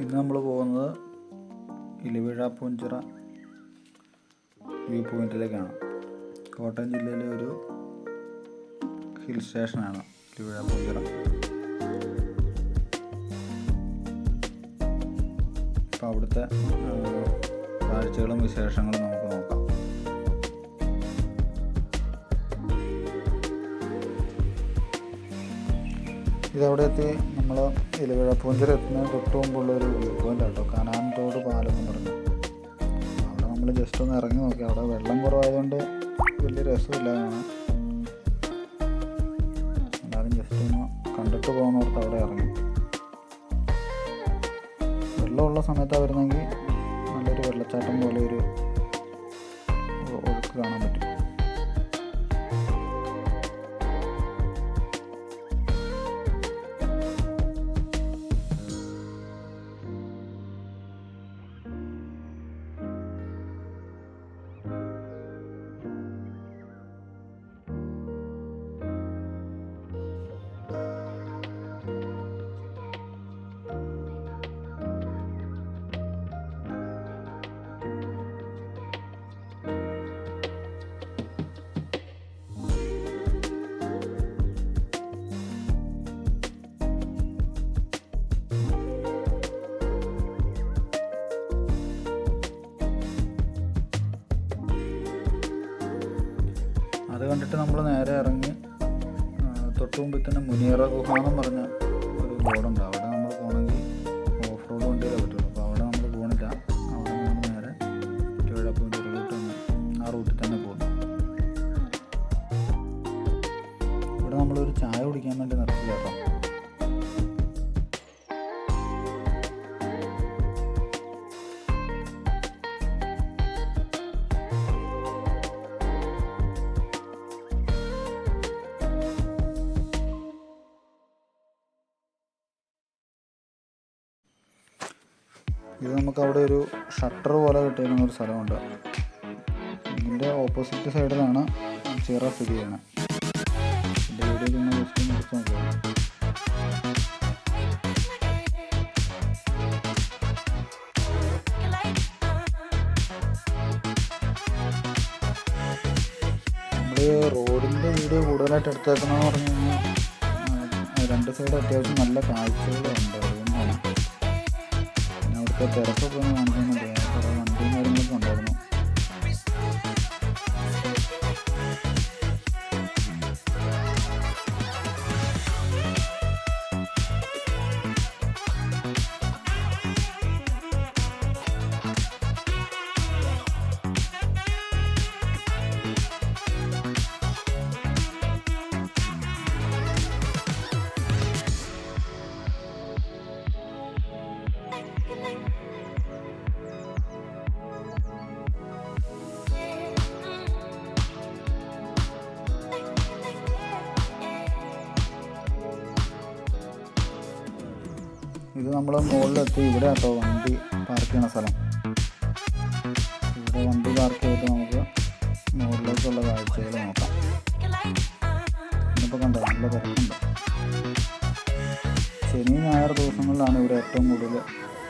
ഇന്ന് നമ്മൾ പോകുന്നത് ഇലവിഴ പൂഞ്ചിറ വ്യൂ പോയിന്റിലേക്കാണ്. കോട്ടയം ജില്ലയിലെ ഒരു ഹിൽ സ്റ്റേഷനാണ് ഇലവിഴ പൂഞ്ചിറ. അപ്പോൾ അവിടുത്തെ കാഴ്ചകളും വിശേഷങ്ങളും നമുക്ക് നോക്കാം. ഇതവിടെ എത്തി നമ്മൾ ഇലവിഴ പൂഞ്ചിറ എത്തുന്നതിന് തൊട്ട് മുമ്പുള്ളൊരു വ്യൂ പോയിൻ്റ് കേട്ടോ, കനാൻതോട് പാലം എന്ന് പറഞ്ഞു. അവിടെ നമ്മൾ ജസ്റ്റ് ഒന്ന് ഇറങ്ങി നോക്കി. അവിടെ വെള്ളം കുറവായതുകൊണ്ട് വലിയ രസമില്ലാതാണ്. എല്ലാവരും ജസ്റ്റ് ഒന്ന് കണ്ടിട്ട് പോകുന്നവർക്ക് അവിടെ ഇറങ്ങി. വെള്ളമുള്ള സമയത്താണ് വരുന്നെങ്കിൽ നല്ലൊരു വെള്ളച്ചാട്ടം പോലെ ഒരു ഒഴുക്ക് കാണാൻ പറ്റും. അത് കണ്ടിട്ട് നമ്മൾ നേരെ ഇറങ്ങി തൊട്ട് മുമ്പിൽ തന്നെ മുനിയറ ഗുഹ എന്ന് പറഞ്ഞ ഒരു ബോർഡുണ്ട്. അവിടെ നമ്മൾ പോകണമെങ്കിൽ ഓഫ് റോഡ് വണ്ടിയിലേ പറ്റുള്ളൂ. അപ്പോൾ അവിടെ നമ്മൾ പോകണില്ല. അവിടെ നമ്മൾ നേരെ ഇലവിഴ പൂഞ്ചിറയിലോട്ട് ആ റൂട്ടിൽ തന്നെ പോകുന്നു. ഇവിടെ നമ്മളൊരു ചായ കുടിക്കാൻ വേണ്ടി നിർത്തില്ല കേട്ടോ. ഇത് നമുക്ക് അവിടെ ഒരു ഷട്ടർ പോലെ കിട്ടിയിരിക്കുന്ന ഒരു സ്ഥലമുണ്ട്. ഇതിൻ്റെ ഓപ്പോസിറ്റ് സൈഡിലാണ് ചിറ സ്ഥിതി ചെയ്യുന്നത്. ഇതിൻ്റെ വീഡിയോ ഒന്ന് ജസ്റ്റ് മുറിച്ച് നോക്കുക. നമ്മൾ റോഡിൻ്റെ വീഡിയോ കൂടുതലായിട്ട് എടുത്തേക്കുന്നതെന്ന് പറഞ്ഞു കഴിഞ്ഞാൽ രണ്ട് സൈഡ് അത്യാവശ്യം നല്ല കാഴ്ചകളുണ്ട്. അതുകൊണ്ടാണ് അവിടുത്തെ തിരക്കൊക്കെ ഒന്ന് കാണിക്കുന്നുണ്ട്. കുറേ വണ്ടിയും കാര്യങ്ങളൊക്കെ ഉണ്ടായിരുന്നു. ഇത് നമ്മൾ മുകളിലെത്തി. ഇവിടെ കേട്ടോ വണ്ടി പാർക്ക് ചെയ്യുന്ന സ്ഥലം. ഇവിടെ വണ്ടി പാർക്ക് ചെയ്തിട്ട് നമുക്ക് മുകളിലേക്കുള്ള കാഴ്ചകൾ നോക്കാം. ഇന്നിപ്പോൾ കണ്ടോ നല്ല തിരക്കുണ്ട്. ശനി ഞായർ ദിവസങ്ങളിലാണ് ഇവിടെ ഏറ്റവും കൂടുതൽ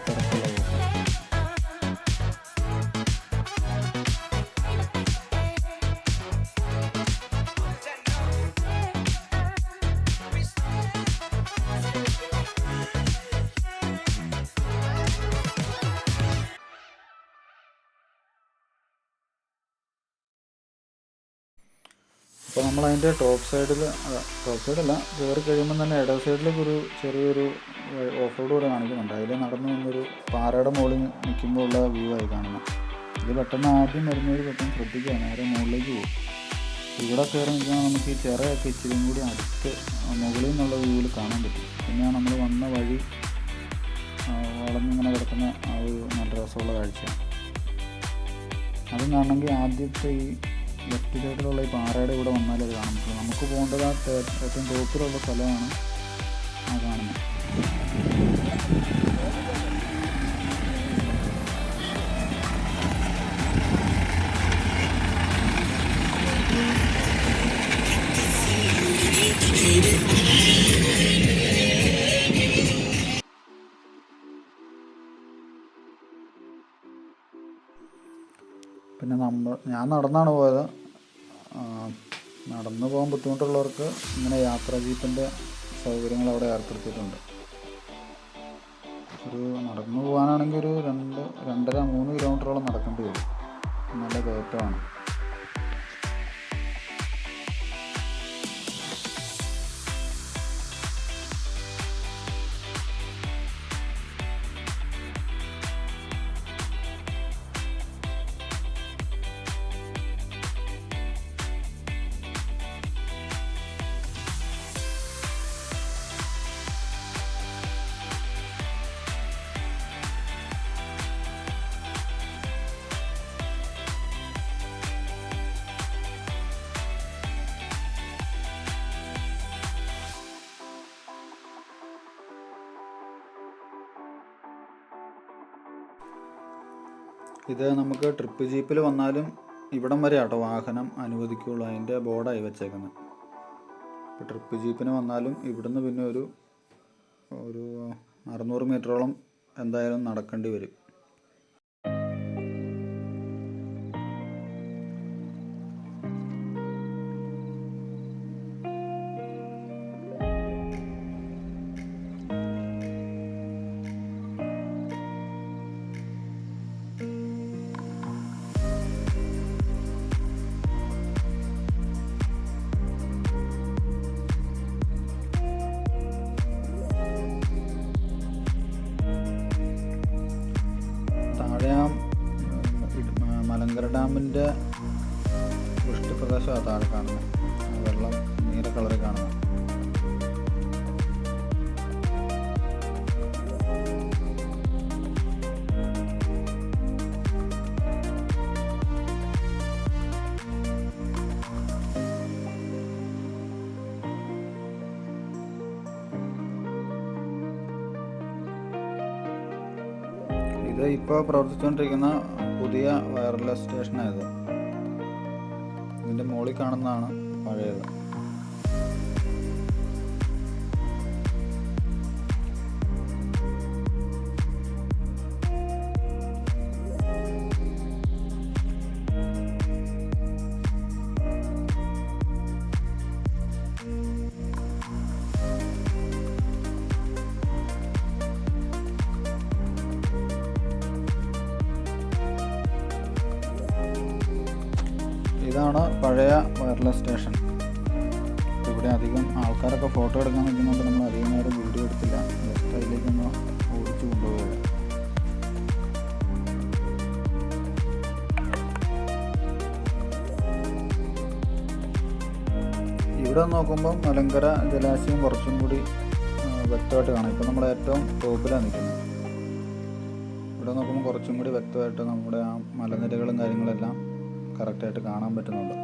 തിരക്കുള്ള ദിവസം. അപ്പോൾ നമ്മളതിൻ്റെ ടോപ്പ് സൈഡല്ല കയറി കഴിയുമ്പോൾ തന്നെ ഇട സൈഡിലേക്ക് ഒരു ചെറിയൊരു ഓഫ് റോഡ് കൂടെ കാണിക്കുന്നുണ്ട്. അതിൽ നടന്നു വന്നൊരു പാറയുടെ മുകളിൽ നിൽക്കുമ്പോൾ ഉള്ള വ്യൂ ആയി കാണുന്നത്. ഇത് പെട്ടെന്ന് ആദ്യം വരുന്നവർ പെട്ടെന്ന് ശ്രദ്ധിക്കുക, നേരെ മുകളിലേക്ക് പോകും. ഇവിടെ കയറി നിൽക്കുമ്പോൾ നമുക്ക് ഈ ചിറയൊക്കെ ഇച്ചിരിയും കൂടി അടുത്ത് മുകളിൽ നിന്നുള്ള വ്യൂവിൽ കാണാൻ പറ്റും. പിന്നെ നമ്മൾ വന്ന വഴി വളർന്നിങ്ങനെ കിടക്കുന്ന ആ ഒരു നല്ല രസമുള്ള കാഴ്ചയാണ്. അത് കാണണമെങ്കിൽ ആദ്യത്തെ ഈ ലെഫ്റ്റ് സൈഡിലുള്ള ഈ പാറയുടെ ഇവിടെ വന്നാലേ അത് കാണാൻ പറ്റും. നമുക്ക് പോകേണ്ടത് ഏറ്റവും ടോപ്പിലുള്ള സ്ഥലമാണ് ആ കാണുന്നത്. പിന്നെ ഞാൻ നടന്നാണ് പോയത്. നടന്നു പോകാൻ ബുദ്ധിമുട്ടുള്ളവർക്ക് ഇങ്ങനെ യാത്രാ ജീപ്പിൻ്റെ സൗകര്യങ്ങൾ അവിടെ ഏർപ്പെടുത്തിയിട്ടുണ്ട്. നടന്നു പോകാനാണെങ്കിൽ ഒരു 2.5-3 കിലോമീറ്ററോളം നടക്കേണ്ടി വരും. നല്ല കയറ്റമാണ്. ഇത് നമുക്ക് ട്രിപ്പ് ജീപ്പിൽ വന്നാലും ഇവിടം വരെ ആട്ടോ വാഹനം അനുവദിക്കുകയുള്ളൂ. അതിൻ്റെ ബോർഡായി വെച്ചേക്കുന്നത്. ഇപ്പോൾ ട്രിപ്പ് ജീപ്പിന് വന്നാലും ഇവിടുന്ന് പിന്നെ ഒരു 600 മീറ്ററോളം എന്തായാലും നടക്കേണ്ടി വരും. മലങ്കര ഡാമിൻ്റെ വൃഷ്ടിപ്രദേശമാണ് താഴെ കാണുന്നത്. വെള്ളം നീല കളറിൽ കാണുന്നത്. ഇത് ഇപ്പോൾ പ്രവർത്തിച്ചുകൊണ്ടിരിക്കുന്ന പുതിയ വയർലെസ് സ്റ്റേഷനായത്. ഇതിൻ്റെ മുകളിൽ കാണുന്നതാണ് പഴയത്. ഇതാണ് പഴയ വയർലെസ് സ്റ്റേഷൻ. ഇവിടെ അധികം ആൾക്കാരൊക്കെ ഫോട്ടോ എടുക്കാൻ നിൽക്കുന്നതുകൊണ്ട് നമ്മൾ അധികം നേരം വീഡിയോ എടുത്തില്ല. ജസ്റ്റ് അതിലേക്കൊന്ന് ഓടിച്ചു കൊണ്ടുപോവുക. ഇവിടെ നോക്കുമ്പോൾ മലങ്കര ജലാശയം കുറച്ചും കൂടി വ്യക്തമായിട്ട് കാണാം. ഇപ്പോൾ നമ്മൾ ഏറ്റവും ടോപ്പിലാണ് നിൽക്കുന്നത്. ഇവിടെ നോക്കുമ്പോൾ കുറച്ചും കൂടി വ്യക്തമായിട്ട് നമ്മുടെ ആ മലനിരകളും കാര്യങ്ങളെല്ലാം കറക്റ്റായിട്ട് കാണാൻ പറ്റുന്നുണ്ട്.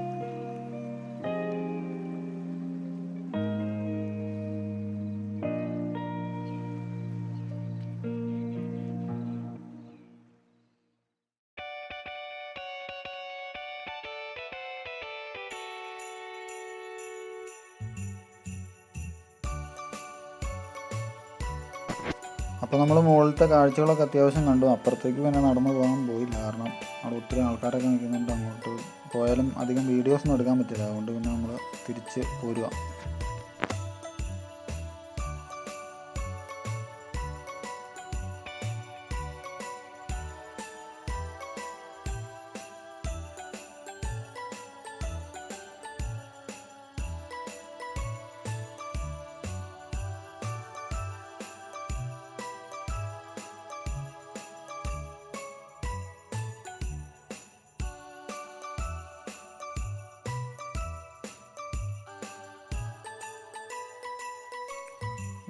അപ്പോൾ നമ്മൾ മുകളിലത്തെ കാഴ്ചകളൊക്കെ അത്യാവശ്യം കണ്ടു. അപ്പുറത്തേക്ക് പിന്നെ നടന്നു പോകാൻ പോയില്ല. കാരണം അവിടെ ഒത്തിരി ആൾക്കാരൊക്കെ നിൽക്കുന്നുണ്ട്. അങ്ങോട്ട് പോയാലും അധികം വീഡിയോസൊന്നും എടുക്കാൻ പറ്റില്ല. അതുകൊണ്ട് പിന്നെ നമ്മൾ തിരിച്ച് പോരുക.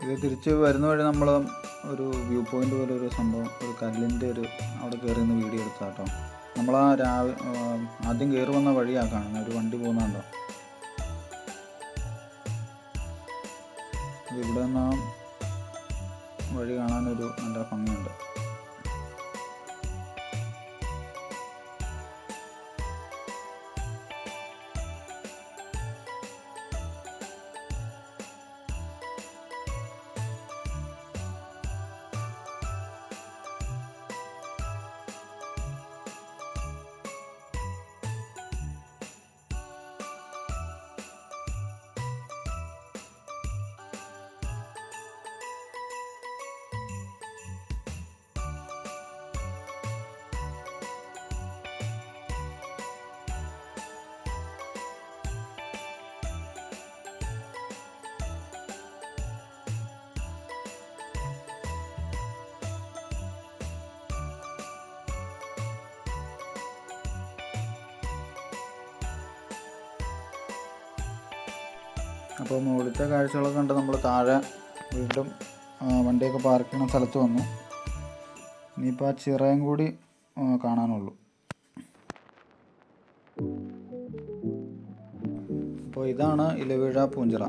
ഇത് തിരിച്ച് വരുന്ന വഴി നമ്മൾ ഒരു വ്യൂ പോയിൻ്റ് പോലെ ഒരു സംഭവം, ഒരു കല്ലിൻ്റെ അവിടെ കയറി നിന്ന് വീഡിയോ എടുത്താൽ കേട്ടോ. നമ്മൾ ആദ്യം കയറി വന്ന വഴിയാണ് കാണുന്നത്. ഒരു വണ്ടി പോകുന്നുണ്ടോ. ഇവിടെ നിന്ന് വഴി കാണാനൊരു നല്ല ഭംഗിയുണ്ട്. അപ്പോൾ മുകളിലത്തെ കാഴ്ചകളൊക്കെ കണ്ട് നമ്മൾ താഴെ വീണ്ടും വണ്ടിയൊക്കെ പാർക്ക് ചെയ്യുന്ന സ്ഥലത്ത് വന്നു. ഇനിയിപ്പോൾ ആ ചിറയും കൂടി കാണാനുള്ളൂ. അപ്പോൾ ഇതാണ് ഇലവീഴ പൂഞ്ചിറ.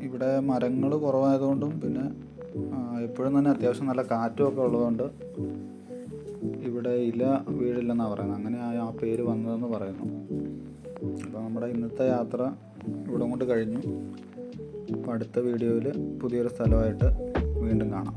ഇവിടെ മരങ്ങൾ കുറവായതുകൊണ്ടും പിന്നെ എപ്പോഴും തന്നെ അത്യാവശ്യം നല്ല കാറ്റും ഒക്കെ ഉള്ളതുകൊണ്ട് ഇവിടെ ഇല വീഴില്ലെന്നാണ് പറയുന്നത്. അങ്ങനെ ആ പേര് വന്നതെന്ന് പറയുന്നു. അപ്പോൾ നമ്മുടെ ഇന്നത്തെ യാത്ര ഇവിടെ കൊണ്ട് കഴിഞ്ഞു. അപ്പോൾ അടുത്ത വീഡിയോയിൽ പുതിയൊരു സ്ഥലമായിട്ട് വീണ്ടും കാണാം.